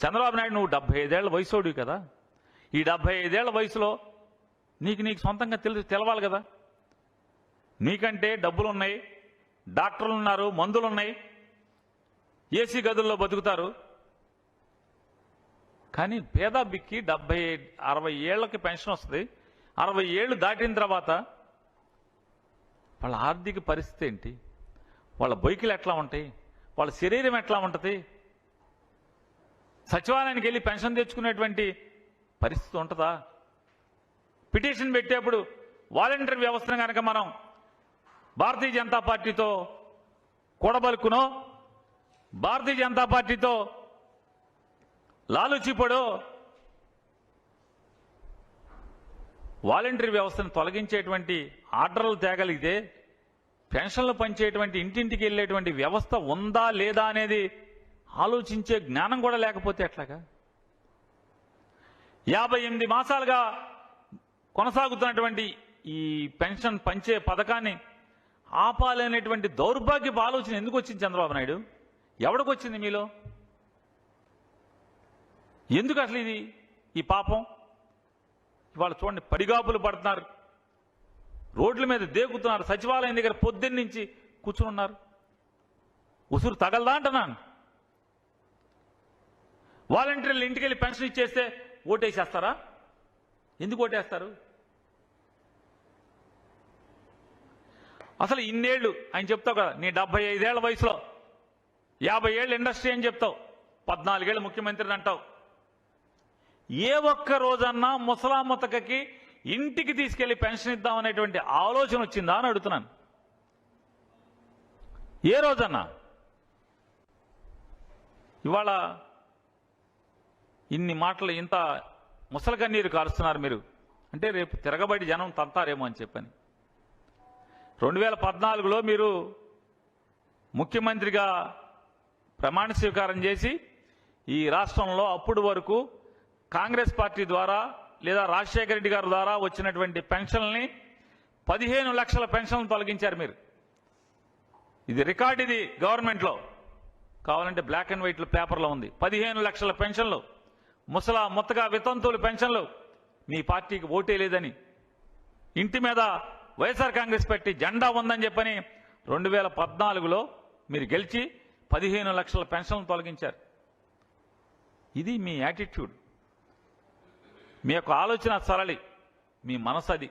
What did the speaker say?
చంద్రబాబు నాయుడు నువ్వు 75 ఏళ్ల వయసోడివి కదా, ఈ 75 ఏళ్ల వయసులో నీకు సొంతంగా తెలవాలి కదా. నీకంటే డబ్బులున్నాయి, డాక్టర్లు ఉన్నారు, మందులున్నాయి, ఏసీ గదుల్లో బతుకుతారు. కానీ పేద బిక్కి 60 ఏళ్లకి పెన్షన్ వస్తుంది. 60 ఏళ్ళు దాటిన తర్వాత వాళ్ళ ఆర్థిక పరిస్థితి ఏంటి, వాళ్ళ బైకులు ఎట్లా ఉంటాయి, వాళ్ళ శరీరం ఎట్లా ఉంటుంది, సచివాలయానికి వెళ్ళి పెన్షన్ తెచ్చుకునేటువంటి పరిస్థితి ఉంటుందా? పిటిషన్ పెట్టేప్పుడు వాలంటీర్ వ్యవస్థను కనుక మనం భారతీయ జనతా పార్టీతో కూడబలుకునో, భారతీయ జనతా పార్టీతో లాలుచిపడో వాలంటీర్ వ్యవస్థను తొలగించేటువంటి ఆర్డర్లు తేగలిగితే పెన్షన్లు పంచేటువంటి ఇంటింటికి వెళ్ళేటువంటి వ్యవస్థ ఉందా లేదా అనేది ఆలోచించే జ్ఞానం కూడా లేకపోతే ఎట్లాగా? 58 మాసాలుగా కొనసాగుతున్నటువంటి ఈ పెన్షన్ పంచే పథకాన్ని ఆపాలనేటువంటి దౌర్భాగ్యపు ఆలోచన ఎందుకు వచ్చింది చంద్రబాబు నాయుడు? ఎవడికి వచ్చింది మీలో? ఎందుకు అసలు ఈ పాపం? ఇవాళ చూడండి, పడిగాపులు పడుతున్నారు, రోడ్ల మీద దేకుతున్నారు, సచివాలయం దగ్గర పొద్దున్న నుంచి కూర్చుని ఉన్నారు. ఉసురు తగలదా అంటున్నాను. వాలంటీర్లు ఇంటికి వెళ్ళి పెన్షన్ ఇచ్చేస్తే ఓటేసేస్తారా? ఎందుకు ఓటేస్తారు? అసలు ఇన్నేళ్లు ఆయన చెప్తావు కదా, నీ 75 ఏళ్ల వయసులో 50 ఏళ్ళ ఇండస్ట్రీ అని చెప్తావు, 14 ఏళ్ళు ముఖ్యమంత్రిని అంటావు. ఏ ఒక్క రోజన్నా ముసలాముతకకి ఇంటికి తీసుకెళ్లి పెన్షన్ ఇద్దామనేటువంటి ఆలోచన వచ్చిందా అని అడుగుతున్నాను. ఏ రోజన్నా? ఇవాళ ఇన్ని మాటలు, ఇంత ముసలి కన్నీరు కారుస్తున్నారు మీరు అంటే రేపు తిరగబడి జనం తంతారేమో అని చెప్పని. 2014లో మీరు ముఖ్యమంత్రిగా ప్రమాణ స్వీకారం చేసి ఈ రాష్ట్రంలో అప్పుడు వరకు కాంగ్రెస్ పార్టీ ద్వారా లేదా రాజశేఖర రెడ్డి గారి ద్వారా వచ్చినటువంటి పెన్షన్లని 15 లక్షల పెన్షన్లు తొలగించారు మీరు. ఇది రికార్డ్, ఇది గవర్నమెంట్లో కావాలంటే బ్లాక్ అండ్ వైట్ పేపర్లో ఉంది. 15 లక్షల పెన్షన్లు, ముత్తగా వితంతువుల పెన్షన్లు. మీ పార్టీకి ఓటే లేదని, ఇంటి మీద వైఎస్ఆర్ కాంగ్రెస్ పార్టీ జెండా ఉందని చెప్పని 2014లో మీరు గెలిచి 15 లక్షల పెన్షన్లు తొలగించారు. ఇది మీ యాటిట్యూడ్, మీ యొక్క ఆలోచన సరళి, మీ మనసు అది.